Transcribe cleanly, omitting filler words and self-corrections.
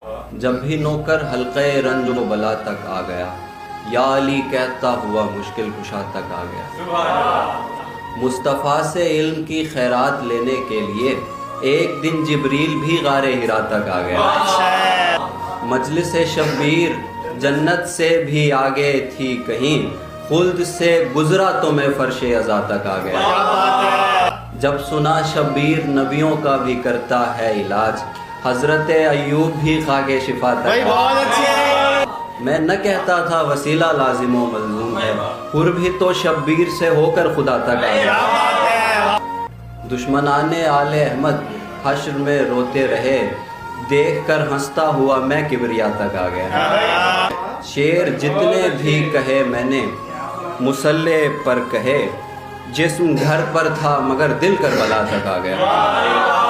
जब भी नौकर हल्के रंज व बला तक आ गया, या अली कहता हुआ मुश्किल कुशा तक आ गया। मुस्तफ़ा से इल्म की खैरात लेने के लिए एक दिन जिब्रील भी गारे हिरा तक आ गया। मजलिस शब्बीर जन्नत से भी आगे थी कहीं, खुल्द से गुजरा तो मैं फर्शे अज़ा तक आ गया। जब सुना शब्बीर नबियों का भी करता है इलाज, हजरत अयूब भी खाके शिफा तक आ गया। मैं न कहता था वसीला लाजिम व मलजूम है, हुर भी तो शब्बीर से होकर खुदा तक आ गया। दुश्मनाने आले अहमद हश्र में रोते रहे, देख कर हंसता हुआ मैं किबरिया तक आ गया। शेर जितने भी कहे मैंने मुसल्ले पर कहे, जिस्म घर पर था मगर दिल करबला तक आ गया।